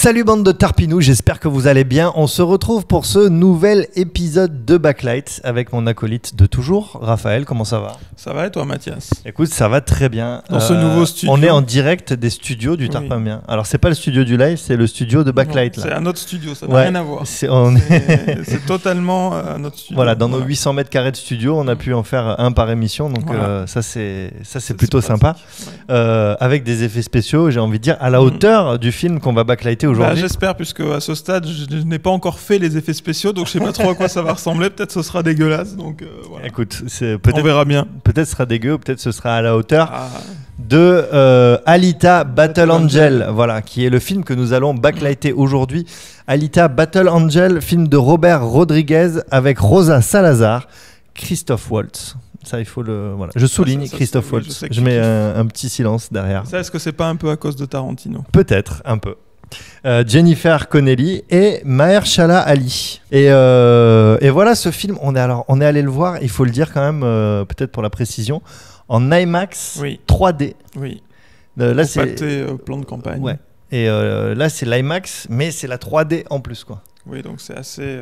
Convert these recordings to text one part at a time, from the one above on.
Salut bande de tarpinous, j'espère que vous allez bien. On se retrouve pour ce nouvel épisode de Backlight avec mon acolyte de toujours, Raphaël. Comment ça va? Ça va et toi, Mathias? Écoute, ça va très bien. Dans ce nouveau studio. On est en direct des studios du Tarpamien. Alors c'est pas le studio du live, c'est le studio de Backlight. C'est un autre studio, ça n'a rien à voir. C'est totalement notre studio. Voilà, dans nos 800 mètres carrés de studio, on a pu en faire un par émission, donc ça c'est plutôt sympa. Ouais. Avec des effets spéciaux, j'ai envie de dire, à la hauteur du film qu'on va backlighter aujourd'hui. J'espère, puisque à ce stade, je n'ai pas encore fait les effets spéciaux, donc je sais pas trop à quoi ça va ressembler. Peut-être ce sera dégueulasse, donc voilà. Écoute, on verra bien. Peut-être ce sera dégueu, peut-être ce sera à la hauteur de Alita Battle Angel, voilà, qui est le film que nous allons backlighter aujourd'hui. Alita Battle Angel, film de Robert Rodriguez avec Rosa Salazar, Christophe Waltz. Ça, il faut le. Voilà. Je souligne Christophe Waltz. Je mets un petit silence derrière. Ça, est-ce que c'est pas un peu à cause de Tarantino? Peut-être, un peu. Jennifer Connelly et Mahershala Ali. Et voilà ce film. On est allé le voir, il faut le dire quand même, peut-être pour la précision, en IMAX 3D. Oui. Là, c'est plan de campagne. Ouais. Et là, c'est l'IMAX, mais c'est la 3D en plus, quoi. Oui, donc c'est assez.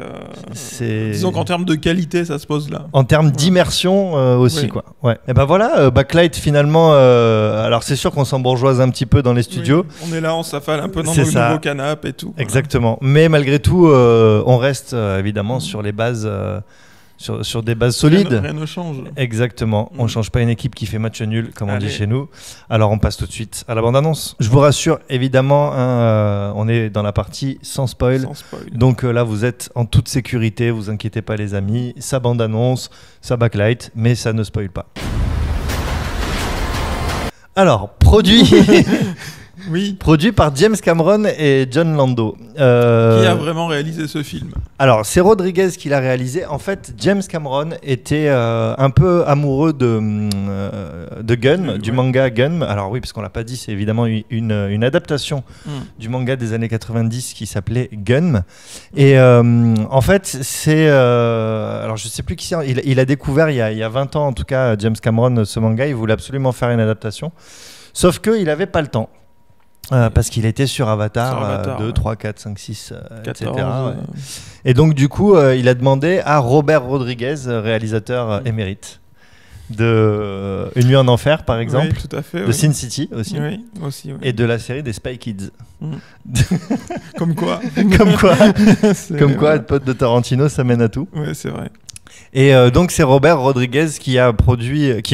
Disons qu'en termes de qualité, ça se pose là. En termes d'immersion aussi, quoi. Ouais. Et ben voilà, Backlight finalement. Alors c'est sûr qu'on s'embourgeoise un petit peu dans les studios. Oui, on est là, on s'affale un peu dans nos nouveaux canapes et tout. Exactement. Voilà. Mais malgré tout, on reste évidemment sur les bases. Sur des bases solides. Rien ne change. Exactement. On ne change pas une équipe qui fait match nul, comme on dit chez nous. Alors on passe tout de suite à la bande-annonce. Je vous rassure, évidemment, on est dans la partie sans spoil. Donc là, vous êtes en toute sécurité. Vous inquiétez pas, les amis. Ça bande-annonce, ça backlight, mais ça ne spoil pas. Alors, produit... Oui. Produit par James Cameron et John Lando. Qui a vraiment réalisé ce film? Alors, c'est Rodriguez qui l'a réalisé. En fait, James Cameron était un peu amoureux de Gun, du manga Gun. Alors oui, parce qu'on l'a pas dit, c'est évidemment une adaptation du manga des années 90 qui s'appelait Gun. Et en fait, c'est... alors, je sais plus qui c'est. Il a découvert il y a 20 ans, en tout cas, James Cameron, ce manga. Il voulait absolument faire une adaptation. Sauf qu'il n'avait pas le temps. Parce qu'il était sur Avatar 2, 3, 4, 5, 6, 14, etc. Et donc du coup, il a demandé à Robert Rodriguez, réalisateur émérite, de Une nuit en enfer par exemple, tout à fait, de Sin City aussi, et de la série des Spy Kids. Comme quoi Comme quoi, être pote de Tarantino, ça mène à tout. Oui, c'est vrai. Et donc c'est Robert Rodriguez qui a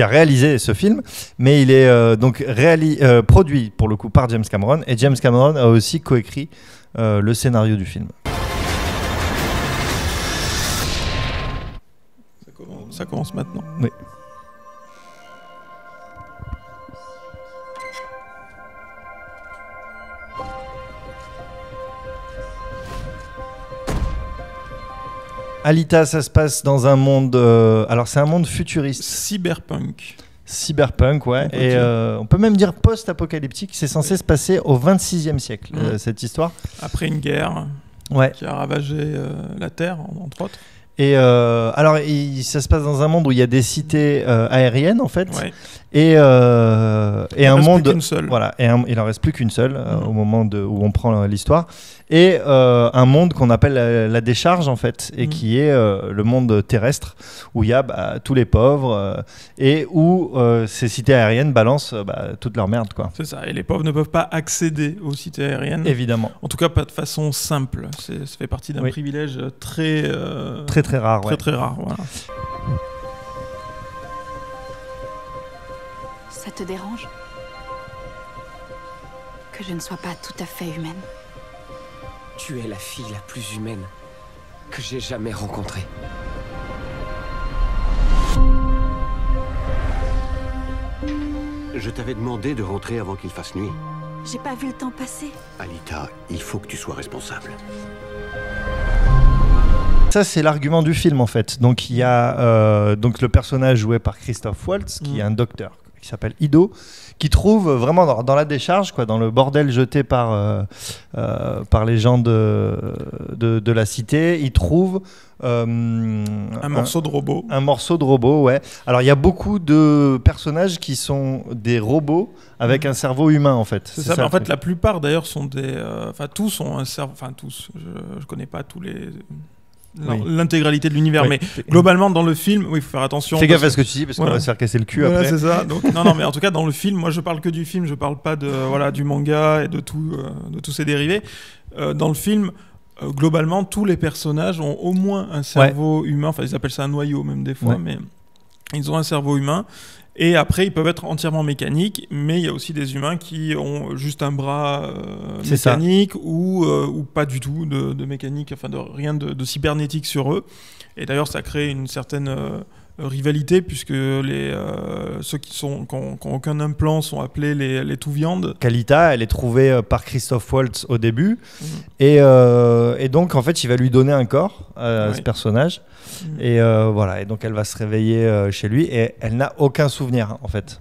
réalisé ce film, mais il est donc produit pour le coup par James Cameron, et James Cameron a aussi coécrit le scénario du film. Ça commence maintenant. Oui. Alita, ça se passe dans un monde... alors, c'est un monde futuriste. Cyberpunk, ouais. Okay. Et on peut même dire post-apocalyptique. C'est censé se passer au 26e siècle, cette histoire. Après une guerre qui a ravagé la Terre, entre autres. Et alors, ça se passe dans un monde où il y a des cités aériennes, en fait. Ouais. Et un monde... Voilà, il en reste plus qu'une seule au moment où on prend l'histoire. Et un monde qu'on appelle la décharge, en fait, et qui est le monde terrestre, où il y a tous les pauvres, et où ces cités aériennes balancent toute leur merde, quoi. C'est ça, et les pauvres ne peuvent pas accéder aux cités aériennes. Évidemment. En tout cas, pas de façon simple. Ça fait partie d'un privilège très rare. Très rare, voilà. Ça te dérange que je ne sois pas tout à fait humaine? Tu es la fille la plus humaine que j'ai jamais rencontrée. Je t'avais demandé de rentrer avant qu'il fasse nuit. J'ai pas vu le temps passer. Alita, il faut que tu sois responsable. Ça, c'est l'argument du film, en fait. Donc, il y a donc le personnage joué par Christophe Waltz, qui est un docteur, qui s'appelle Ido, qui trouve vraiment dans la décharge, quoi, dans le bordel jeté par les gens de la cité, il trouve un morceau de robot. Un morceau de robot, ouais. Alors il y a beaucoup de personnages qui sont des robots avec un cerveau humain, en fait. C'est ça, mais en fait, la plupart d'ailleurs sont des. Enfin, tous ont un cerveau. Enfin, tous. Je connais pas tous les. L'intégralité de l'univers, mais globalement dans le film, il faut faire attention. Fais gaffe à ce que tu dis parce qu'on va se faire casser le cul après. C'est ça. Donc, non, mais en tout cas dans le film, moi je parle que du film, je parle pas du manga et de tous ses dérivés. Dans le film, globalement, tous les personnages ont au moins un cerveau humain. Enfin, ils appellent ça un noyau même des fois, mais ils ont un cerveau humain. Et après, ils peuvent être entièrement mécaniques, mais il y a aussi des humains qui ont juste un bras mécanique ou pas du tout de mécanique, enfin rien de cybernétique sur eux. Et d'ailleurs, ça crée une certaine rivalité puisque ceux qui n'ont aucun implant sont appelés les tout-viandes. Kalita, elle est trouvée par Christophe Waltz au début. Et donc, en fait, il va lui donner un corps à ce personnage. Et voilà, et donc elle va se réveiller chez lui et elle n'a aucun souvenir en fait.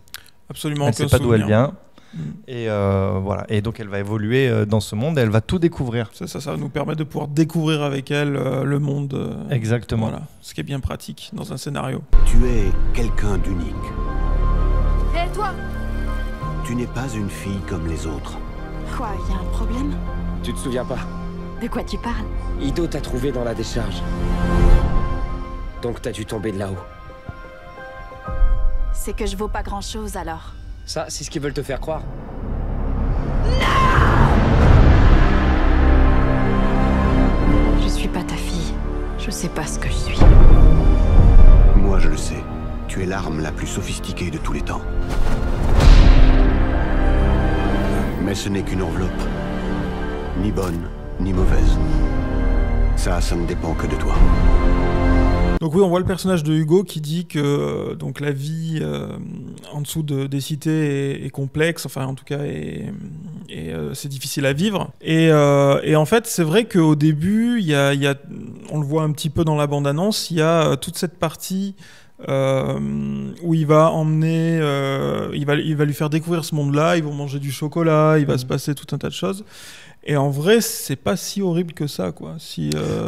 Absolument aucun souvenir. Elle ne sait pas d'où elle vient. Et voilà, et donc elle va évoluer dans ce monde et elle va tout découvrir. Ça va nous permettre de pouvoir découvrir avec elle le monde. Exactement. Voilà, ce qui est bien pratique dans un scénario. Tu es quelqu'un d'unique. Et toi? Tu n'es pas une fille comme les autres. Quoi, y a un problème? Tu te souviens pas? De quoi tu parles? Ido t'a trouvé dans la décharge. Donc t'as dû tomber de là-haut. C'est que je vaux pas grand-chose alors. Ça, c'est ce qu'ils veulent te faire croire. Je suis pas ta fille. Je sais pas ce que je suis. Moi, je le sais. Tu es l'arme la plus sophistiquée de tous les temps. Mais ce n'est qu'une enveloppe. Ni bonne, ni mauvaise. Ça ne dépend que de toi. Donc oui, on voit le personnage de Hugo qui dit que donc la vie en dessous des cités est complexe, enfin en tout cas c'est difficile à vivre. Et en fait, c'est vrai qu'au début, on le voit un petit peu dans la bande-annonce, il y a toute cette partie où il va emmener, il va lui faire découvrir ce monde-là, ils vont manger du chocolat, il va se passer tout un tas de choses. Et en vrai, c'est pas si horrible que ça, quoi.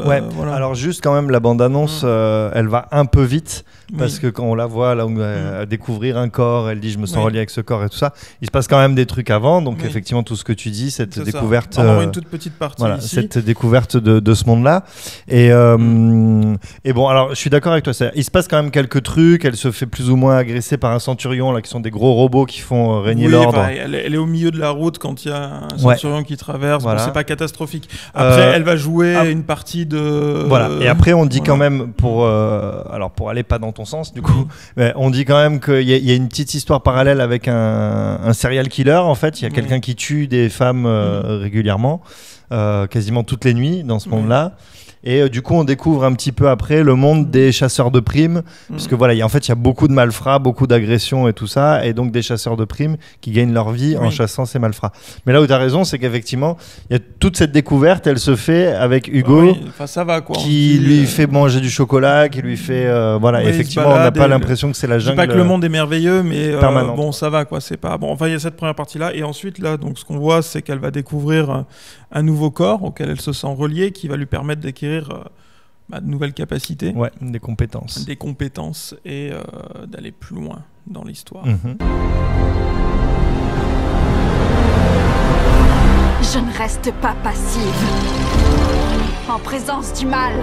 Voilà. Alors juste quand même, la bande-annonce, elle va un peu vite, parce que quand on la voit, là, où elle va découvrir un corps, elle dit « je me sens relié avec ce corps » et tout ça, il se passe quand même des trucs avant, donc effectivement, tout ce que tu dis, cette découverte... On une toute petite partie ici. Cette découverte de ce monde-là. Et bon, alors, je suis d'accord avec toi, il se passe quand même quelques trucs, elle se fait plus ou moins agresser par un centurion, là, qui sont des gros robots qui font régner l'ordre. Elle est au milieu de la route quand il y a un centurion qui traverse. Voilà. Bon, c'est pas catastrophique. Après, elle va jouer une partie de... Voilà. Et après, on dit quand même, pour aller pas dans ton sens, du coup, mais on dit quand même qu'il y a une petite histoire parallèle avec un serial killer, en fait. Il y a quelqu'un qui tue des femmes régulièrement, quasiment toutes les nuits dans ce monde-là. Et du coup, on découvre un petit peu après le monde des chasseurs de primes, parce que voilà, il y a beaucoup de malfrats, beaucoup d'agressions et tout ça, et donc des chasseurs de primes qui gagnent leur vie en chassant ces malfrats. Mais là où tu as raison, c'est qu'effectivement, il y a toute cette découverte, elle se fait avec Hugo, ça va, quoi. qui lui fait manger du chocolat, qui lui fait... effectivement, on n'a pas l'impression que c'est la jungle. Je dis pas que le monde est merveilleux, mais bon, ça va, quoi. C'est pas... Bon, enfin, il y a cette première partie-là, et ensuite, là, donc, ce qu'on voit, c'est qu'elle va découvrir un nouveau corps auquel elle se sent reliée, qui va lui permettre d'acquérir de nouvelles capacités, des compétences et d'aller plus loin dans l'histoire. Je ne reste pas passive en présence du mal.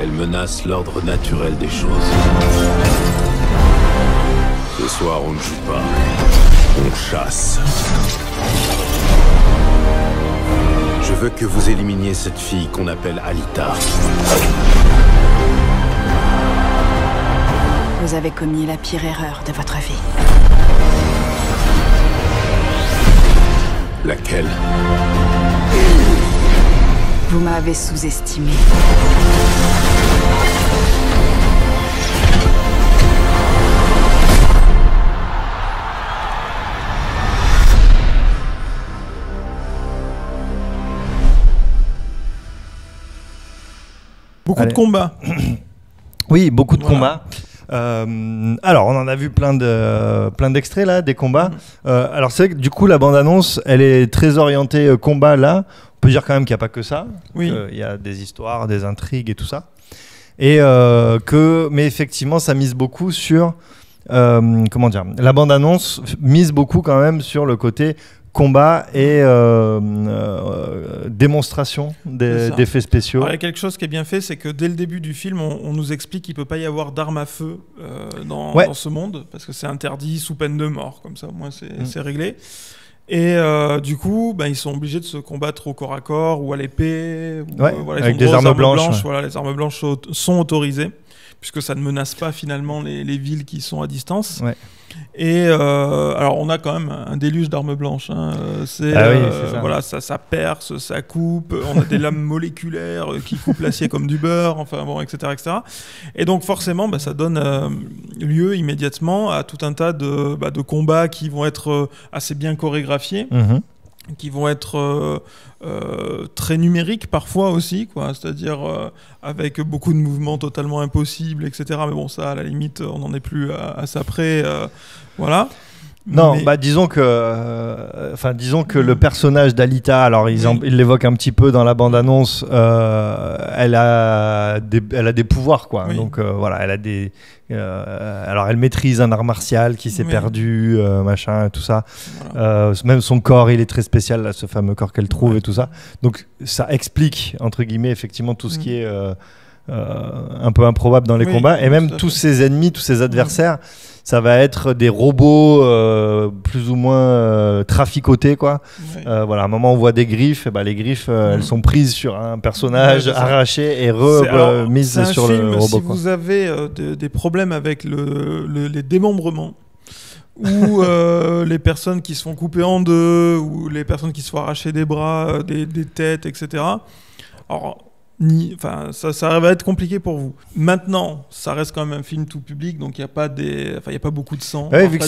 Elle menace l'ordre naturel des choses. Ce soir, on ne joue pas, on chasse. Je veux que vous éliminiez cette fille qu'on appelle Alita. Vous avez commis la pire erreur de votre vie. Laquelle? Vous m'avez sous-estimé. Beaucoup de combats. Oui, beaucoup de combats. Alors, on en a vu plein d'extraits là, des combats. Alors, c'est vrai que du coup, la bande-annonce, elle est très orientée combat là. On peut dire quand même qu'il n'y a pas que ça. Oui. Il y a des histoires, des intrigues et tout ça. Mais effectivement, ça mise beaucoup sur. Comment dire ? La bande-annonce mise beaucoup quand même sur le côté combat et démonstration d'effets spéciaux. Alors, il y a quelque chose qui est bien fait, c'est que dès le début du film, on nous explique qu'il ne peut pas y avoir d'armes à feu dans ce monde, parce que c'est interdit sous peine de mort, comme ça au moins c'est réglé. Et du coup, ils sont obligés de se combattre au corps à corps ou à l'épée. Avec des armes blanches. Voilà, les armes blanches sont autorisées, puisque ça ne menace pas finalement les villes qui sont à distance. Ouais. Et alors on a quand même un déluge d'armes blanches. Hein. C'est ça. Voilà, ça perce, ça coupe. On a des lames moléculaires qui coupent l'acier comme du beurre. Enfin bon, etc., etc. Et donc forcément, ça donne lieu immédiatement à tout un tas de combats qui vont être assez bien chorégraphiés. Qui vont être très numériques parfois aussi, quoi. C'est-à-dire avec beaucoup de mouvements totalement impossibles, etc. Mais bon, ça, à la limite, on n'en est plus à ça près. Voilà. Non, disons que le personnage d'Alita, alors il l'évoque un petit peu dans la bande-annonce, elle a des pouvoirs, quoi. Oui. Donc voilà, elle a des... alors elle maîtrise un art martial qui s'est perdu, machin, tout ça. Voilà. Même son corps, il est très spécial, là, ce fameux corps qu'elle trouve et tout ça. Donc ça explique, entre guillemets, effectivement, tout ce qui est un peu improbable dans les combats. Et même tous ses ennemis, tous ses adversaires... Ça va être des robots plus ou moins traficotés, quoi. Oui. Voilà, à un moment on voit des griffes, les griffes elles sont prises sur un personnage, arrachées et mises sur le robot. Si vous avez des problèmes avec les démembrements, ou les personnes qui se font couper en deux, ou les personnes qui se font arracher des bras, des têtes, etc. Alors, ça va être compliqué pour vous. Maintenant, ça reste quand même un film tout public, donc il n'y a pas beaucoup de sang. Ouais, vu que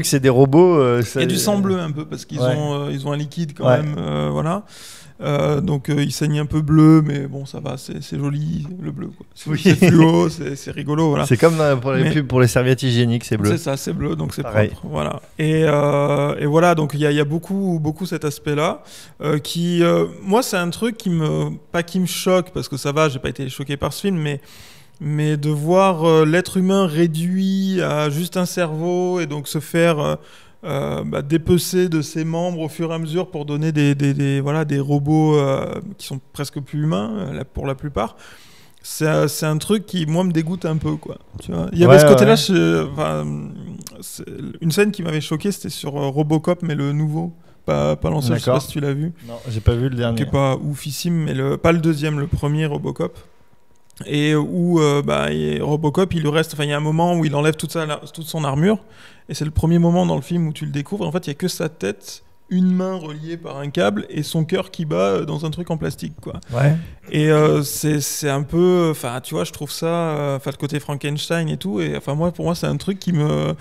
c'est des robots, il y a du sang bleu un peu parce qu'ils ont un liquide quand même, voilà. Donc il saigne un peu bleu, mais bon, ça va, c'est joli le bleu, quoi. C'est fluo, c'est rigolo, voilà. C'est comme pour les pubs pour les serviettes hygiéniques, c'est bleu. C'est ça, c'est bleu, donc c'est pareil. Propre, voilà. Et voilà, donc il y a beaucoup cet aspect-là qui, moi, c'est un truc pas qui me choque parce que ça va, j'ai pas été choqué par ce film, mais de voir l'être humain réduit à juste un cerveau et donc se faire dépecer de ses membres au fur et à mesure pour donner des robots qui sont presque plus humains pour la plupart. C'est un truc qui, moi, me dégoûte un peu, quoi. Tu vois, il y avait ce côté-là. Une scène qui m'avait choqué, c'était sur Robocop, mais le nouveau, pas l'ancien. Je sais pas si tu l'as vu. Non, j'ai pas vu le dernier. Qui est pas oufissime, mais pas le deuxième, le premier Robocop. Et où Robocop, il y a un moment où il enlève toute son armure, et c'est le premier moment dans le film où tu le découvres. En fait, il y a que sa tête, une main reliée par un câble, et son cœur qui bat dans un truc en plastique, quoi. Ouais. Et c'est un peu, tu vois, je trouve ça, le côté Frankenstein et tout. Et pour moi, c'est un truc qui me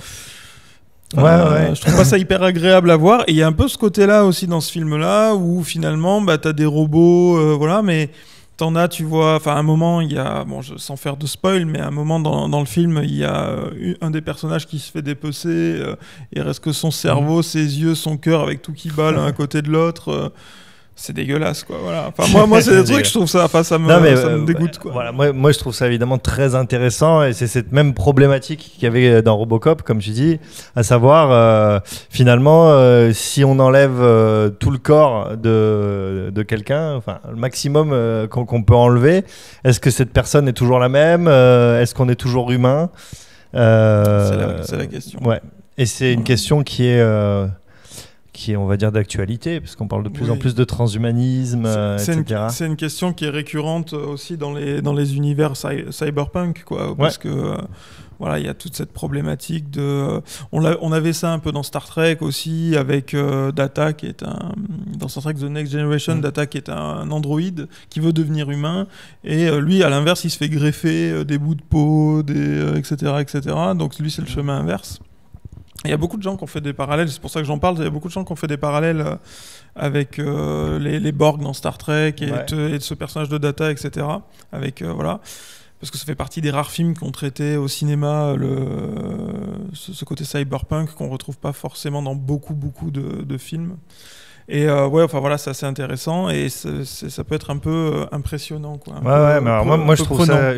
je trouve pas ça hyper agréable à voir. Et il y a un peu ce côté-là aussi dans ce film-là où finalement, t'as des robots, voilà, mais t'en as, tu vois, à un moment, il y a, sans faire de spoil, mais à un moment dans le film, il y a un des personnages qui se fait dépecer, il reste que son cerveau, ses yeux, son cœur, avec tout qui bat l'un à côté de l'autre. C'est dégueulasse, quoi. Voilà. Moi c'est des trucs, je trouve ça, ça me dégoûte, quoi. Voilà, moi, je trouve ça évidemment très intéressant, et c'est cette même problématique qu'il y avait dans Robocop, comme tu dis, à savoir, finalement, si on enlève tout le corps de quelqu'un, le maximum qu'on peut enlever, est-ce que cette personne est toujours la même ? Est-ce qu'on est toujours humain ? C'est la question. Ouais. Et c'est une question qui est, on va dire, d'actualité, parce qu'on parle de plus en plus de transhumanisme, etc. C'est une question qui est récurrente aussi dans les univers cyberpunk, quoi, parce que il y a toute cette problématique on avait ça un peu dans Star Trek aussi, avec Data, qui est dans Star Trek The Next Generation, Data qui est un androïde qui veut devenir humain, et lui, à l'inverse, il se fait greffer des bouts de peau, etc., etc. Donc lui, c'est le chemin inverse. Il y a beaucoup de gens qui ont fait des parallèles, c'est pour ça que j'en parle, il y a beaucoup de gens qui ont fait des parallèles avec les Borg dans Star Trek et ce personnage de Data, etc. Avec, voilà. parce que ça fait partie des rares films qui ont traité au cinéma ce côté cyberpunk qu'on retrouve pas forcément dans beaucoup de films. Et ouais, enfin voilà, c'est assez intéressant et ça peut être un peu impressionnant, quoi. Ouais, mais alors moi je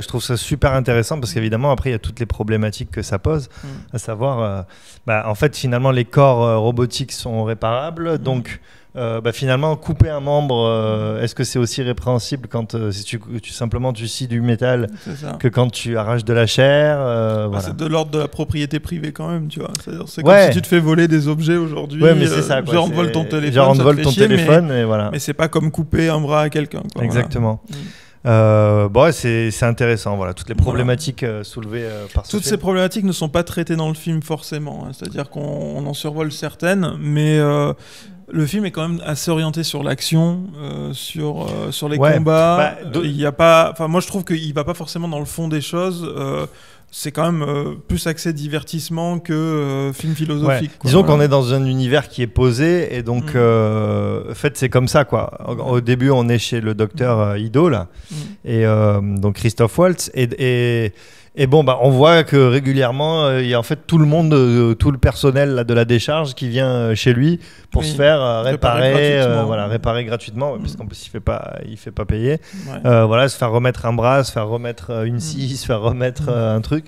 trouve ça super intéressant parce qu'évidemment après il y a toutes les problématiques que ça pose, à savoir, en fait finalement les corps robotiques sont réparables, donc finalement couper un membre, est-ce que c'est aussi répréhensible quand si simplement tu scies du métal que quand tu arraches de la chair, voilà. C'est de l'ordre de la propriété privée quand même, tu vois. C'est comme si tu te fais voler des objets aujourd'hui. Ouais, mais c'est ça, quoi. Genre on vole ton téléphone, genre on vole ton téléphone, et voilà. Mais c'est pas comme couper un bras à quelqu'un, quoi. Exactement. C'est intéressant, voilà, toutes les problématiques soulevées par ce Toutes film. ces problématiques ne sont pas traitées dans le film forcément, hein. C'est-à-dire qu'on en survole certaines, mais le film est quand même assez orienté sur l'action, sur les combats. Il y a pas, moi je trouve qu'il va pas forcément dans le fond des choses. C'est quand même plus axé divertissement que film philosophique. Quoi, disons qu'on est dans un univers qui est posé et donc en fait c'est comme ça, quoi. Au début on est chez le docteur Ido là, et donc Christophe Waltz et bon, on voit que régulièrement, il y a en fait tout le monde, tout le personnel là, de la décharge qui vient chez lui pour se faire réparer gratuitement, parce qu'en plus il fait pas payer. Voilà, se faire remettre un bras, se faire remettre une scie, se faire remettre un truc.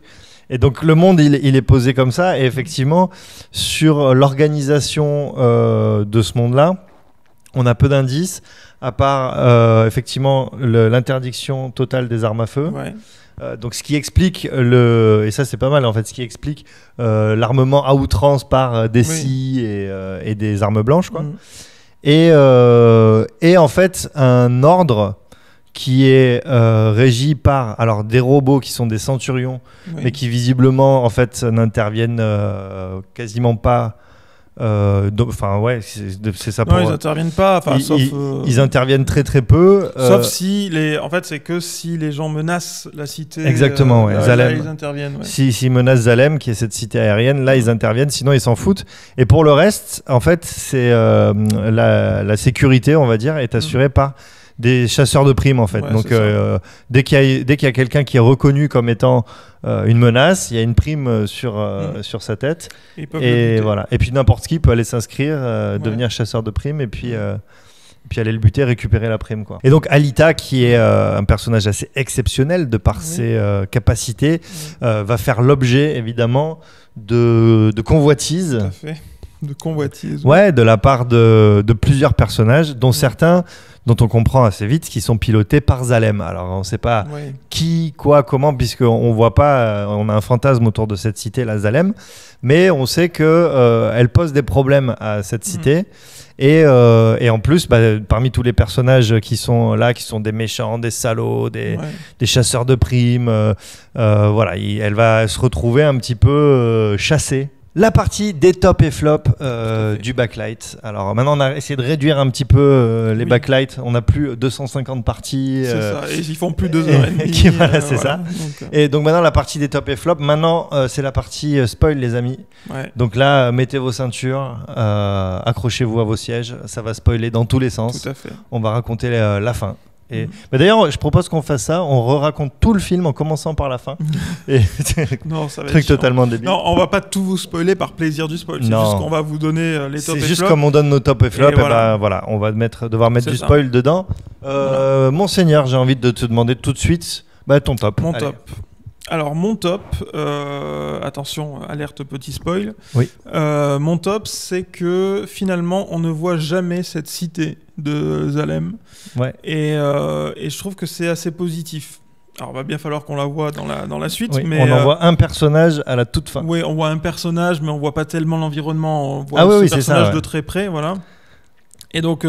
Et donc le monde il est posé comme ça, et effectivement sur l'organisation de ce monde-là, on a peu d'indices, à part effectivement l'interdiction totale des armes à feu. Donc ce qui explique et ça c'est pas mal en fait, ce qui explique l'armement à outrance par des scies et des armes blanches, quoi. Et en fait un ordre qui est régi par des robots qui sont des centurions, mais qui visiblement en fait n'interviennent quasiment pas. C'est ça. Non, ils interviennent pas. Ils interviennent très très peu. Sauf si c'est que si les gens menacent la cité. Exactement, Zalem. Là, ils interviennent. S'ils menacent Zalem, qui est cette cité aérienne, là ils interviennent. Sinon ils s'en foutent. Et pour le reste, en fait, c'est la sécurité, on va dire, est assurée par des chasseurs de primes, en fait. Donc dès qu'il y a quelqu'un qui est reconnu comme étant une menace, il y a une prime sur sa tête, et voilà. Et puis n'importe qui peut aller s'inscrire, devenir chasseur de primes, et puis aller le buter, récupérer la prime, quoi. Et donc Alita, qui est un personnage assez exceptionnel de par ses capacités, va faire l'objet évidemment de convoitises. Tout à fait. De convoitises. De la part de plusieurs personnages, dont certains dont on comprend assez vite qu'ils sont pilotés par Zalem. Alors on ne sait pas qui, quoi, comment, puisqu'on ne voit pas, on a un fantasme autour de cette cité, la Zalem, mais on sait qu'elle pose des problèmes à cette cité. Et en plus, parmi tous les personnages qui sont là, qui sont des méchants, des salauds, des chasseurs de primes, elle va se retrouver un petit peu chassée. La partie des top et flop du backlight. Alors maintenant on a essayé de réduire un petit peu les backlights. On n'a plus 250 parties. C'est ça, et ils font plus 2h30. Voilà, c'est ça. Donc, et donc maintenant la partie des top et flop. Maintenant c'est la partie spoil, les amis. Donc là mettez vos ceintures, accrochez-vous à vos sièges. Ça va spoiler dans tous les sens. Tout à fait. On va raconter la fin. D'ailleurs, je propose qu'on fasse ça. On re-raconte tout le film en commençant par la fin. Non, ça va truc totalement débile. Non, on va pas tout vous spoiler par plaisir du spoil. C'est juste qu'on va vous donner les top et flop. C'est juste comme on donne nos top et flop. On va devoir mettre du spoil dedans. Monseigneur, j'ai envie de te demander tout de suite ton top. Mon top. Alors mon top, attention, alerte petit spoil. Mon top, c'est que finalement on ne voit jamais cette cité de Zalem. Et je trouve que c'est assez positif. Alors il va bien falloir qu'on la voie dans la suite. Mais on en voit un personnage à la toute fin. Oui, on voit un personnage, mais on voit pas tellement l'environnement. On voit ce personnage de très près, voilà. Et donc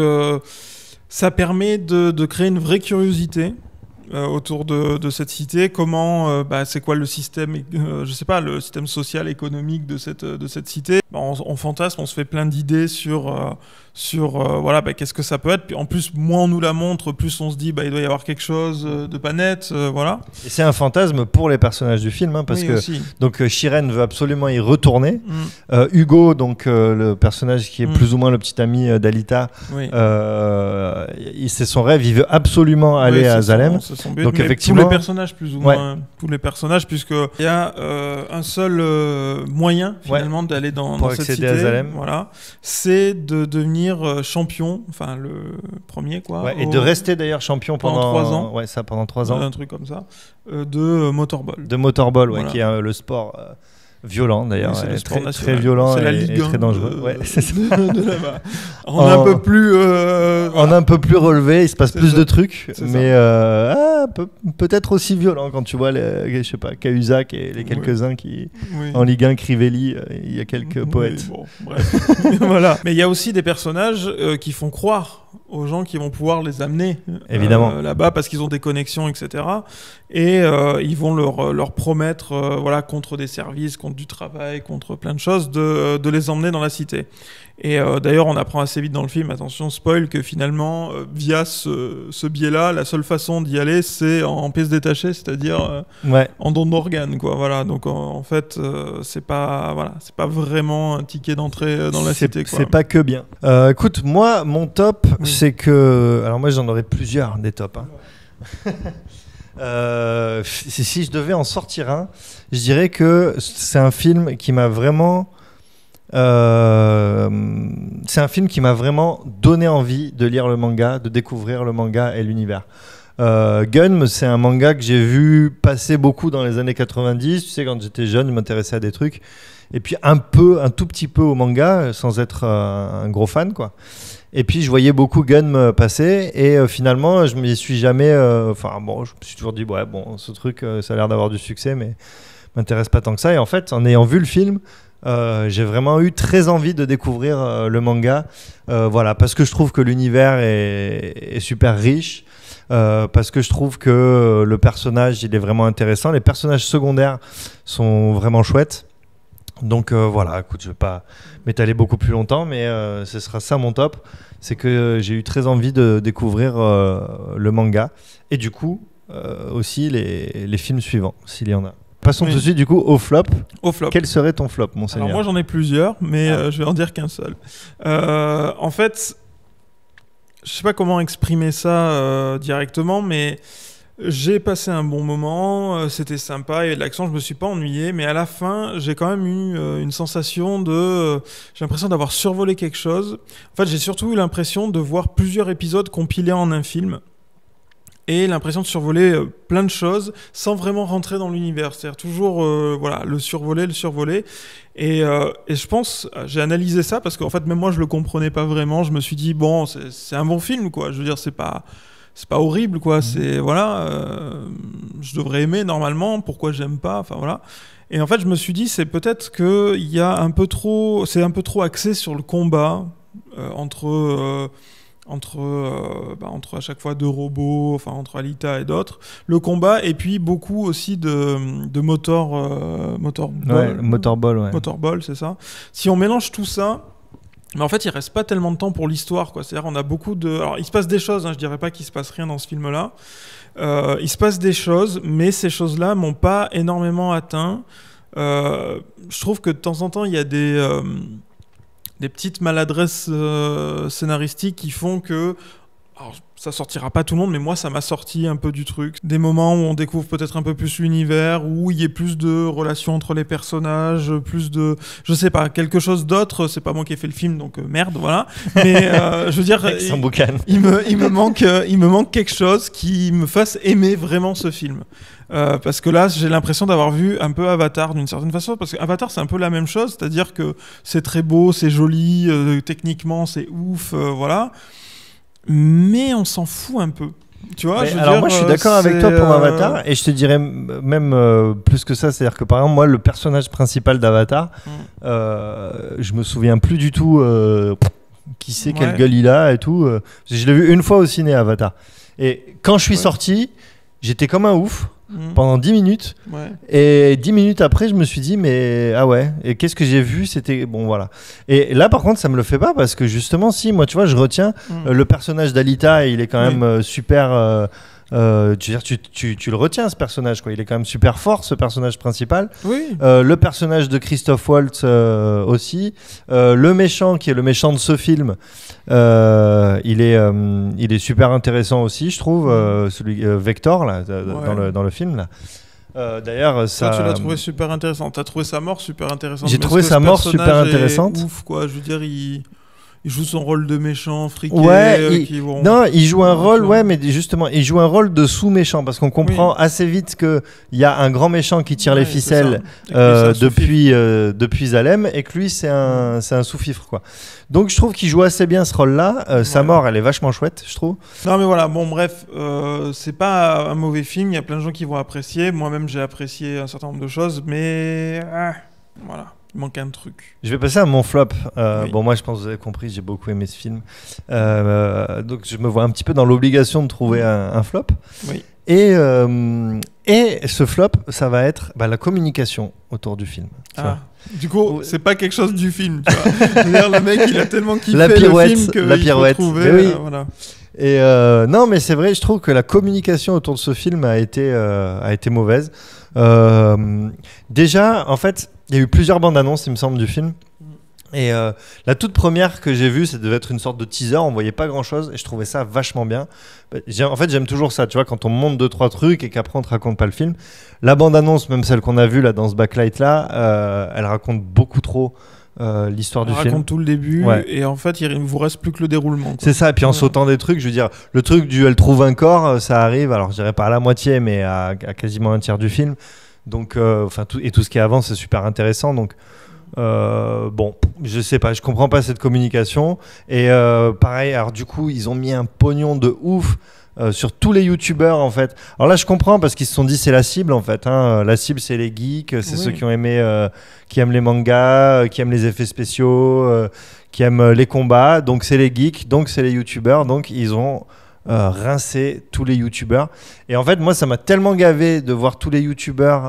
ça permet de créer une vraie curiosité autour de cette cité. Comment c'est quoi le système le système social économique de cette cité. on fantasme, on se fait plein d'idées sur voilà, qu'est-ce que ça peut être. Puis en plus, moins on nous la montre, plus on se dit il doit y avoir quelque chose de pas net, voilà. Et c'est un fantasme pour les personnages du film, parce que donc Shiren veut absolument y retourner. Hugo, donc le personnage qui est plus ou moins le petit ami d'Alita, c'est son rêve, il veut absolument aller à Salem. C'est son but. Donc mais effectivement, tous les personnages plus ou moins, tous les personnages, puisque il y a un seul moyen finalement d'aller dans cette cité, à Salem. Voilà, c'est de devenir champion, enfin le premier et de rester d'ailleurs champion pendant 3 ans. Ouais, ça pendant 3 ans. Un truc comme ça, de motorball. De motorball, voilà. Qui est le sport violent d'ailleurs, c'est le sport très violent, c'est la et Ligue très dangereux. C'est ça. De là-bas. On est un peu plus on est un peu plus relevé, il se passe plus de trucs, mais peut-être aussi violent quand tu vois je sais pas, Cahuzac et les quelques-uns qui en Ligue 1, Crivelli, il y a quelques poètes. Bon, bref. Voilà. Mais il y a aussi des personnages qui font croire aux gens qui vont pouvoir les amener évidemment là-bas parce qu'ils ont des connexions, etc. Et ils vont leur promettre, voilà, contre des services, contre du travail, contre plein de choses, de les emmener dans la cité. Et d'ailleurs, on apprend assez vite dans le film, attention, spoil, que finalement, via ce biais-là, la seule façon d'y aller, c'est en pièces détachées, c'est-à-dire en don d'organes, quoi. Voilà. Donc en fait, c'est pas vraiment un ticket d'entrée dans la cité, quoi. C'est pas que bien. Écoute, moi, mon top, c'est que, alors moi, j'en aurais plusieurs des tops. Si je devais en sortir un, je dirais que c'est un film qui m'a vraiment donné envie de lire le manga, de découvrir le manga et l'univers. Gun, c'est un manga que j'ai vu passer beaucoup dans les années 90. Tu sais, quand j'étais jeune, je m'intéressais à des trucs. Et puis un tout petit peu au manga, sans être un gros fan, quoi. Et puis je voyais beaucoup Gun passer et finalement je m'y suis jamais. Je me suis toujours dit ce truc, ça a l'air d'avoir du succès, mais m'intéresse pas tant que ça. Et en fait, en ayant vu le film, j'ai vraiment eu très envie de découvrir le manga. Parce que je trouve que l'univers est super riche. Parce que je trouve que le personnage il est vraiment intéressant. Les personnages secondaires sont vraiment chouettes. Donc écoute, je vais pas m'étaler beaucoup plus longtemps, mais ce sera ça mon top. C'est que j'ai eu très envie de découvrir le manga et du coup aussi les films suivants, s'il y en a. Passons tout de suite du coup au flop. Quel serait ton flop, monseigneur ? Alors moi j'en ai plusieurs, mais je vais en dire qu'un seul. En fait, je sais pas comment exprimer ça directement, mais j'ai passé un bon moment, c'était sympa, il y avait de l'action, je me suis pas ennuyé, mais à la fin, j'ai quand même eu une sensation j'ai l'impression d'avoir survolé quelque chose. En fait, j'ai surtout eu l'impression de voir plusieurs épisodes compilés en un film. Et l'impression de survoler plein de choses sans vraiment rentrer dans l'univers. C'est-à-dire toujours le survoler. Et je pense, j'ai analysé ça parce qu'en fait, même moi, je le comprenais pas vraiment. Je me suis dit, bon, c'est un bon film, quoi. Je veux dire, c'est pas horrible, quoi. C'est, je devrais aimer normalement. Pourquoi j'aime pas ? Enfin, voilà. Et en fait, je me suis dit, c'est peut-être qu'il y a c'est un peu trop axé sur le combat entre à chaque fois deux robots, entre Alita et d'autres, le combat, et puis beaucoup aussi de motorball, c'est ça. Si on mélange tout ça, mais en fait il reste pas tellement de temps pour l'histoire, quoi. C'est-à-dire on a beaucoup alors il se passe des choses, je dirais pas qu'il se passe rien dans ce film-là. Il se passe des choses, mais ces choses-là m'ont pas énormément atteint. Je trouve que de temps en temps il y a des petites maladresses scénaristiques qui font que, alors, ça sortira pas tout le monde, mais moi ça m'a sorti un peu du truc. Des moments où on découvre peut-être un peu plus l'univers, où il y ait plus de relations entre les personnages, plus de, je sais pas, quelque chose d'autre. C'est pas moi qui ai fait le film, donc merde, voilà. Mais je veux dire, il me manque quelque chose qui me fasse aimer vraiment ce film. Parce que là, j'ai l'impression d'avoir vu un peu Avatar d'une certaine façon, parce qu'Avatar c'est un peu la même chose, c'est-à-dire que c'est très beau, c'est joli, techniquement c'est ouf, voilà. Mais on s'en fout un peu. Tu vois, moi je suis d'accord avec toi pour Avatar, et je te dirais même plus que ça, c'est-à-dire que par exemple moi le personnage principal d'Avatar, je me souviens plus du tout qui c'est, quelle gueule il a et tout. Je l'ai vu une fois au ciné, Avatar, et quand je suis sorti, j'étais comme un ouf. pendant 10 minutes. Ouais. Et 10 minutes après, je me suis dit, mais ah ouais, et qu'est-ce que j'ai vu? C'était bon, voilà. Et là, par contre, ça me le fait pas parce que justement, si, moi, tu vois, je retiens le personnage d'Alita, il est quand même super. Tu le retiens, ce personnage, quoi. Il est quand même super fort, ce personnage principal. Oui. Le personnage de Christophe Waltz aussi. Le méchant, qui est le méchant de ce film, il est super intéressant aussi, je trouve. Celui Vector, là, dans le film, là. D'ailleurs, ça. Tu l'as trouvé super intéressant. T'as trouvé sa mort super intéressante. J'ai trouvé sa mort super intéressante. Ouf, quoi. Je veux dire, il joue son rôle de méchant, friqué. Non, il joue un rôle, mais justement, il joue un rôle de sous-méchant parce qu'on comprend assez vite qu'il y a un grand méchant qui tire les ficelles depuis Zalem et que lui, c'est un sous-fifre, quoi. Donc, je trouve qu'il joue assez bien ce rôle-là. Sa mort, elle est vachement chouette, je trouve. Non, mais voilà, bon, bref, c'est pas un mauvais film. Il y a plein de gens qui vont apprécier. Moi-même, j'ai apprécié un certain nombre de choses, mais voilà. Il manque un truc. Je vais passer à mon flop. Bon, moi, je pense que vous avez compris, j'ai beaucoup aimé ce film. Donc, je me vois un petit peu dans l'obligation de trouver un flop. Oui. Et ce flop, ça va être la communication autour du film. Du coup, c'est pas quelque chose du film. Tu vois. Le mec, il a tellement kiffé le film que la pirouette. Faut trouver, oui. Voilà. Et non, mais c'est vrai, je trouve que la communication autour de ce film a été mauvaise. Déjà, en fait, il y a eu plusieurs bandes annonces, il me semble, du film. Et la toute première que j'ai vue, ça devait être une sorte de teaser, on voyait pas grand chose et je trouvais ça vachement bien. En fait, j'aime toujours ça, tu vois, quand on montre 2-3 trucs et qu'après on te raconte pas le film. La bande annonce, même celle qu'on a vue là dans ce backlight là, elle raconte beaucoup trop l'histoire du film. Elle raconte tout le début et en fait, il vous reste plus que le déroulement, quoi. C'est ça, et puis en sautant des trucs, je veux dire, le truc du elle trouve un corps, ça arrive, alors je dirais pas à la moitié, mais à quasiment un tiers du film. Donc, tout ce qui est avant, c'est super intéressant. Donc, bon, je sais pas, je comprends pas cette communication. Et pareil, alors du coup, ils ont mis un pognon de ouf sur tous les youtubeurs en fait. Alors là, je comprends parce qu'ils se sont dit c'est la cible en fait. La cible, c'est les geeks, c'est ceux qui ont aimé, qui aiment les mangas, qui aiment les effets spéciaux, qui aiment les combats. Donc c'est les geeks, donc c'est les youtubeurs. Donc ils ont rincer tous les youtubeurs et en fait moi ça m'a tellement gavé de voir tous les youtubeurs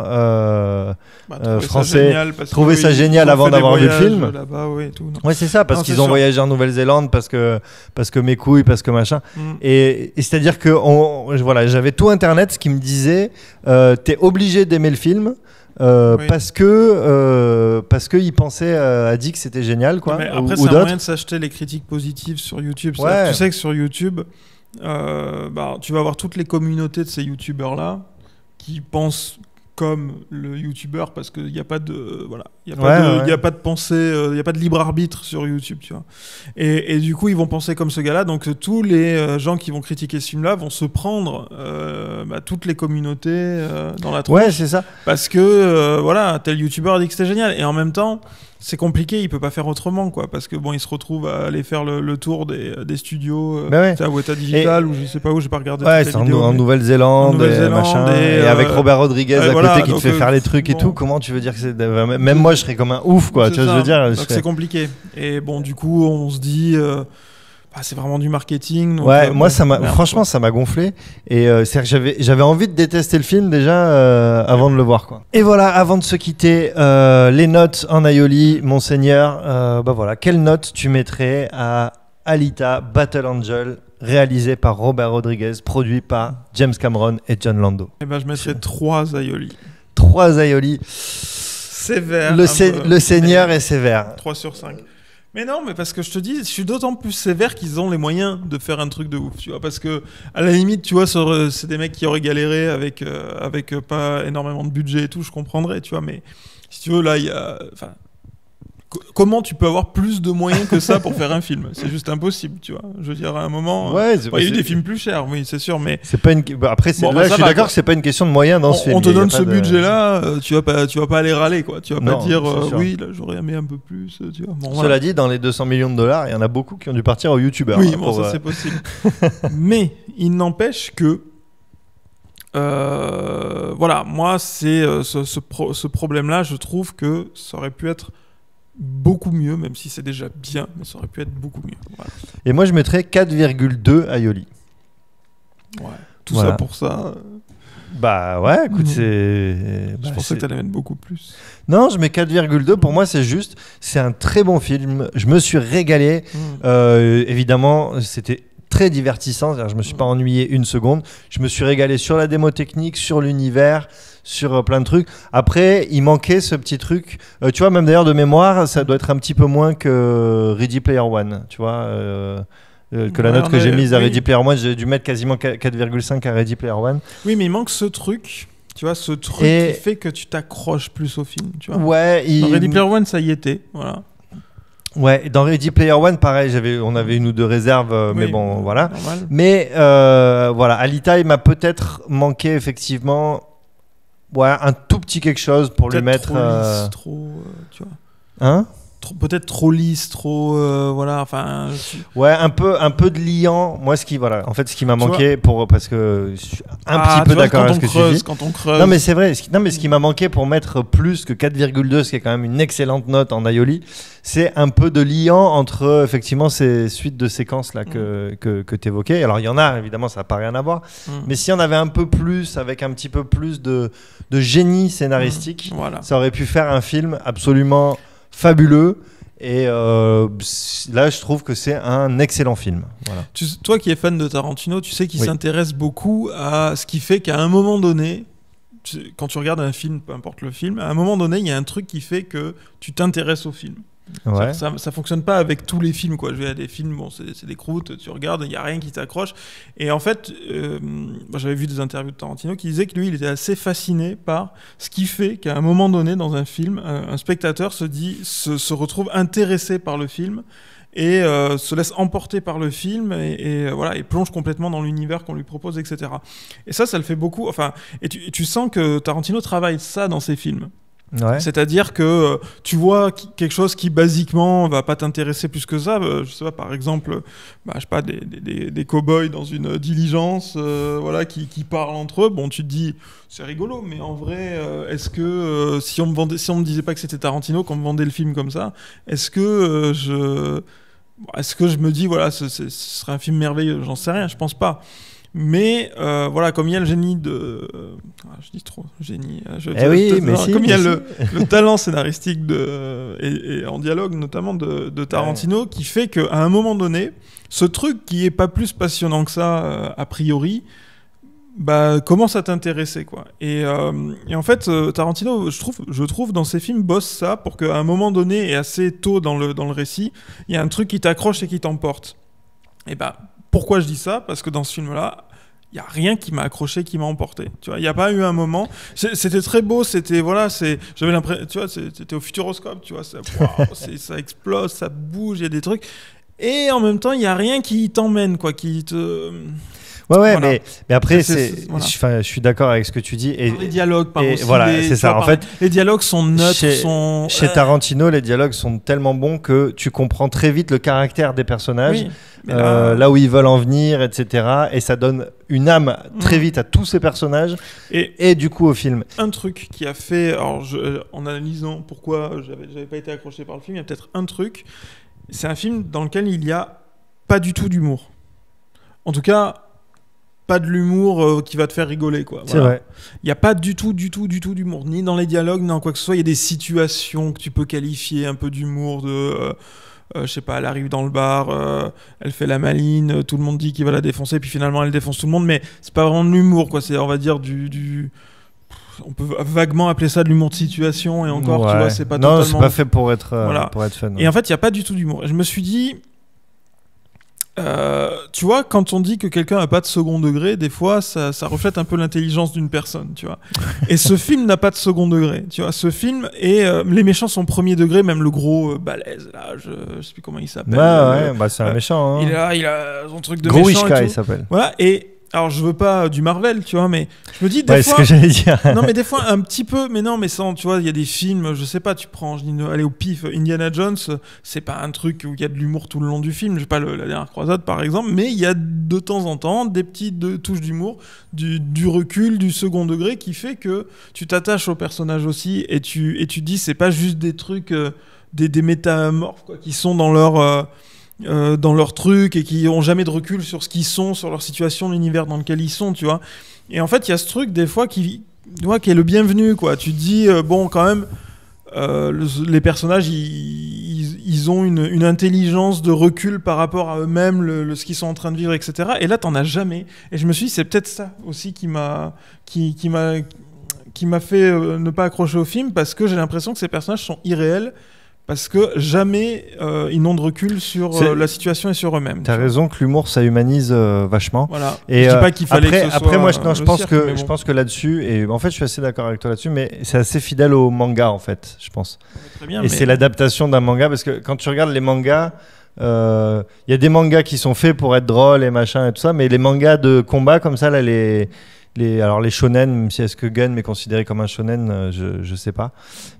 français trouver ça génial avant d'avoir vu le film. Ouais, c'est ça, parce qu'ils ont voyagé en Nouvelle-Zélande parce que mes couilles, parce que machin. Et c'est à dire que voilà, j'avais tout internet qui me disait t'es obligé d'aimer le film. Parce que il pensait a dit que c'était génial, quoi. Mais après, c'est un moyen de s'acheter les critiques positives sur YouTube. Tu sais que sur YouTube, tu vas avoir toutes les communautés de ces youtubeurs là qui pensent comme le youtubeur, parce qu'il n'y a pas de il y a pas de pensée, il n'y a pas de libre arbitre sur YouTube, tu vois. Et du coup, ils vont penser comme ce gars-là. Donc tous les gens qui vont critiquer ce film-là vont se prendre toutes les communautés dans la tronche. Ouais, c'est ça. Parce que tel youtubeur a dit que c'était génial. Et en même temps, c'est compliqué, il peut pas faire autrement, quoi, parce que bon, il se retrouve à aller faire le tour des studios à Weta Digital ou je sais pas où, j'ai pas regardé. Ouais, c'est en Nouvelle-Zélande, machin, et avec Robert Rodriguez à côté qui te fait faire les trucs et tout. Comment tu veux dire que c'est même moi je serais comme un ouf, quoi, tu vois, je veux dire. Donc c'est compliqué. Et bon, du coup, on se dit c'est vraiment du marketing. Donc, moi franchement ça m'a gonflé et c'est-à-dire que j'avais envie de détester le film déjà avant de le voir, quoi. Et voilà, avant de se quitter, les notes en aioli, monseigneur, quelle note tu mettrais à Alita Battle Angel, réalisé par Robert Rodriguez, produit par James Cameron et John Lando? Je mettrais 3 aioli. 3 aioli. Sévère. Le seigneur est sévère. 3 sur 5. Mais non, mais parce que je te dis, je suis d'autant plus sévère qu'ils ont les moyens de faire un truc de ouf, tu vois. Parce que, à la limite, tu vois, c'est des mecs qui auraient galéré avec pas énormément de budget et tout, je comprendrais, tu vois. Mais si tu veux, là, il y a. Comment tu peux avoir plus de moyens que ça pour faire un film? C'est juste impossible, tu vois. Je veux dire, à un moment, il y a eu des films plus chers, oui, c'est sûr, mais c'est pas une. Après, je suis d'accord que c'est pas une question de moyens dans ce film. On te donne ce budget-là, tu vas pas aller râler, quoi. Tu vas pas dire oui, là, j'aurais aimé un peu plus, tu vois. Bon, Cela dit, dans les 200 millions de dollars, il y en a beaucoup qui ont dû partir aux youtubeurs. Oui, ça c'est possible. Mais il n'empêche que moi, c'est ce problème-là. Je trouve que ça aurait pu être beaucoup mieux, même si c'est déjà bien, mais ça aurait pu être beaucoup mieux. Voilà. Et moi, je mettrais 4,2 aioli. Ouais. Tout ça pour ça. Bah ouais, écoute, Je pensais que t'allais mettre beaucoup plus. Non, je mets 4,2. Pour moi, c'est juste. C'est un très bon film. Je me suis régalé. Évidemment, c'était très divertissant. C'est-à-dire, je me suis pas ennuyé une seconde. Je me suis régalé sur la démo technique, sur l'univers, sur plein de trucs. Après, il manquait ce petit truc. Tu vois, même d'ailleurs de mémoire, ça doit être un petit peu moins que Ready Player One. Tu vois. Que la note que j'ai mise à Ready Player One, j'ai dû mettre quasiment 4,5 à Ready Player One. Oui, mais il manque ce truc, tu vois, ce truc qui fait que tu t'accroches plus au film, tu vois. Ouais. Dans Ready Player One, ça y était, voilà. Ouais, dans Ready Player One, pareil, on avait une ou deux réserves, mais bon, voilà. Normal. Mais voilà, Alita, il m'a peut-être manqué effectivement, un tout petit quelque chose pour lui mettre. Trop lisse, trop, tu vois. Hein? Peut-être trop lisse, trop voilà, enfin. Ouais, un peu de liant. Moi, ce qui m'a manqué parce que je suis un petit peu d'accord avec ce que tu dis. Quand on creuse. Non, mais c'est vrai. Ce qui m'a manqué pour mettre plus que 4,2, ce qui est quand même une excellente note en aioli, c'est un peu de liant entre effectivement ces suites de séquences là que tu évoquais. Alors, il y en a évidemment, ça n'a pas rien à voir. Mais s'il y en avait un peu plus, avec un petit peu plus de génie scénaristique, ça aurait pu faire un film absolument fabuleux. Et là, je trouve que c'est un excellent film. Voilà. Toi qui es fan de Tarantino, tu sais qu'il s'intéresse beaucoup à ce qui fait qu'à un moment donné, quand tu regardes un film, peu importe le film, à un moment donné, il y a un truc qui fait que tu t'intéresses au film. Ouais. Ça fonctionne pas avec tous les films, quoi. Je vais à des films, bon, c'est des croûtes, tu regardes, il y a rien qui t'accroche. Et en fait, j'avais vu des interviews de Tarantino qui disaient que lui, il était assez fasciné par ce qui fait qu'à un moment donné, dans un film, un spectateur se retrouve intéressé par le film et se laisse emporter par le film et plonge complètement dans l'univers qu'on lui propose, etc. Et ça le fait beaucoup. Enfin, et tu sens que Tarantino travaille ça dans ses films. Ouais. C'est-à-dire que tu vois quelque chose qui basiquement va pas t'intéresser plus que ça. Je sais pas, par exemple, je sais pas, des cow-boys dans une diligence, qui parlent entre eux. Bon, tu te dis c'est rigolo, mais en vrai, est-ce que si on me disait pas que c'était Tarantino, qu'on me vendait le film comme ça, est-ce que je me dis ce serait un film merveilleux? J'en sais rien, je pense pas. Mais comme il y a le génie de... je dis trop, génie. Comme il y a le talent scénaristique et en dialogue notamment de Tarantino, qui fait qu'à un moment donné, ce truc qui est pas plus passionnant que ça, a priori, commence à t'intéresser, quoi. Et en fait, Tarantino, je trouve dans ses films, bosse ça pour qu'à un moment donné, et assez tôt dans le récit, il y a un truc qui t'accroche et qui t'emporte. Et pourquoi je dis ça? Parce que dans ce film-là, il n'y a rien qui m'a accroché, qui m'a emporté. Tu vois, il n'y a pas eu un moment. C'était très beau, j'avais l'impression, tu vois, c'était au futuroscope, tu vois, ça explose, ça bouge, il y a des trucs. Et en même temps, il n'y a rien qui t'emmène, quoi, qui te... Ouais, mais après, je suis d'accord avec ce que tu dis. Et les dialogues, par exemple. Voilà, c'est ça. En fait, les dialogues sont neutres. Chez Tarantino, les dialogues sont tellement bons que tu comprends très vite le caractère des personnages, là où ils veulent en venir, etc. Et ça donne une âme très vite à tous ces personnages et du coup au film. Un truc qui a fait, en analysant pourquoi j'avais pas été accroché par le film, il y a peut-être un truc. C'est un film dans lequel il n'y a pas du tout d'humour. En tout cas, pas de l'humour qui va te faire rigoler, quoi. C'est vrai. Il n'y a pas du tout d'humour, ni dans les dialogues, ni dans quoi que ce soit. Il y a des situations que tu peux qualifier un peu d'humour, je sais pas, elle arrive dans le bar, elle fait la maline, tout le monde dit qu'il va la défoncer, puis finalement elle défonce tout le monde, mais c'est pas vraiment de l'humour, quoi. C'est, on va dire, on peut vaguement appeler ça de l'humour de situation, et encore, tu vois, c'est pas totalement... Non, c'est pas fait pour être fun. Ouais. Et en fait, il n'y a pas du tout d'humour. Et je me suis dit... tu vois, quand on dit que quelqu'un n'a pas de second degré, des fois, ça reflète un peu l'intelligence d'une personne, tu vois. Et ce film n'a pas de second degré, tu vois. Ce film, les méchants sont premier degré, même le gros balèze, là, je sais plus comment il s'appelle. C'est un méchant. Hein. Il a son truc de Growishka, méchant et tout. il s'appelle. Voilà, et... Alors, je veux pas du Marvel, tu vois, mais je me dis des fois... c'est ce que j'allais dire. Non, mais des fois, un petit peu... Mais non, mais sans, tu vois, il y a des films, je sais pas, tu prends... Allez, au pif, Indiana Jones, c'est pas un truc où il y a de l'humour tout le long du film. Je sais pas, la dernière croisade, par exemple, mais il y a de temps en temps des petites touches d'humour, du recul, du second degré, qui fait que tu t'attaches au personnage aussi, et tu dis, c'est pas juste des trucs, des métamorphes, quoi, qui sont dans leur... dans leur truc et qui ont jamais de recul sur ce qu'ils sont, sur leur situation, l'univers dans lequel ils sont, tu vois. Et en fait, il y a ce truc des fois qui est le bienvenu, quoi. Tu te dis bon, quand même, les personnages, ils ont une intelligence de recul par rapport à eux-mêmes, ce qu'ils sont en train de vivre, etc. Et là, t'en as jamais. Et je me suis dit, c'est peut-être ça aussi qui m'a fait ne pas accrocher au film, parce que j'ai l'impression que ces personnages sont irréels. Parce que jamais ils n'ont de recul sur la situation et sur eux-mêmes. T'as raison que l'humour ça humanise vachement. Voilà. Et je dis pas qu'il fallait que ce après soit moi je pense bon. que là-dessus, et en fait je suis assez d'accord avec toi là-dessus, mais c'est assez fidèle au manga en fait, je pense. Très bien, et c'est l'adaptation d'un manga, parce que quand tu regardes les mangas, y a des mangas qui sont faits pour être drôles et machin et tout ça, mais les mangas de combat comme ça là, alors les shonen, même si est-ce que Gun est considéré comme un shonen, je sais pas.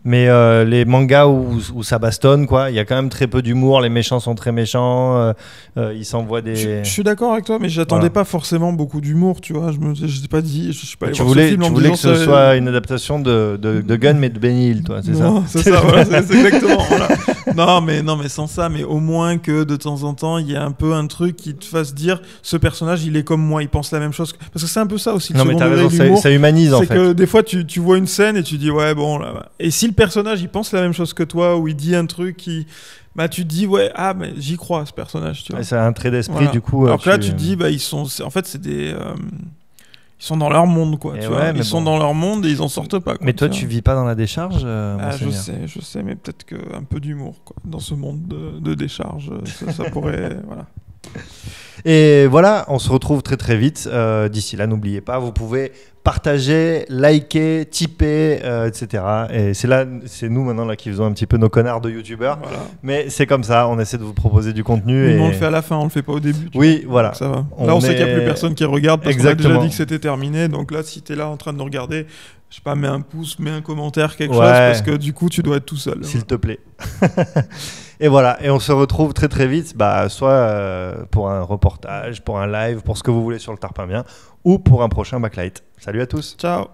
Mais les mangas où ça bastonne, quoi, il y a quand même très peu d'humour, les méchants sont très méchants, ils s'envoient des... Je suis d'accord avec toi, mais j'attendais pas forcément beaucoup d'humour, tu vois. Je t'ai pas dit, je suis pas allé tu voir voulais, ce film tu en me voulais que disant ce soit une adaptation de Gun, mais de Benny Hill, toi, c'est ça? Non, c'est ça, voilà, c'est exactement. Voilà. Non, mais sans ça, mais au moins que de temps en temps, il y a un peu un truc qui te fasse dire, ce personnage, il est comme moi, il pense la même chose. Parce que c'est un peu ça aussi. Non, mais t'as raison, ça humanise en fait. C'est que des fois, tu vois une scène et tu dis, ouais, bon, là. Et si le personnage, il pense la même chose que toi, ou il dit un truc qui. Bah, tu te dis, ouais, mais j'y crois, ce personnage, tu vois. C'est un trait d'esprit, voilà. du coup. Alors que là, tu te dis, bah, en fait, c'est des. Ils sont dans leur monde, quoi. Tu vois. Ils sont dans leur monde et ils en sortent pas. Quoi, mais toi, tu vis pas dans la décharge, je sais, mais peut-être qu'un peu d'humour, quoi. Dans ce monde de décharge, ça pourrait. Voilà. Et voilà, on se retrouve très très vite. D'ici là, n'oubliez pas, vous pouvez partager, liker, tiper, etc. Et c'est nous maintenant là qui faisons un petit peu nos connards de youtubeurs. Voilà. Mais c'est comme ça, on essaie de vous proposer du contenu. Et on le fait à la fin, on le fait pas au début. Oui, voilà. Donc ça va. Là, on sait qu'il n'y a plus personne qui regarde parce qu'on a déjà dit que c'était terminé. Donc là, si tu es là en train de nous regarder, je sais pas, mets un pouce, mets un commentaire, quelque chose, parce que du coup, tu dois être tout seul. S'il te plaît. Et voilà, et on se retrouve très très vite, soit pour un reportage, pour un live, pour ce que vous voulez sur le Tarpin Bien, ou pour un prochain Backlight. Salut à tous. Ciao.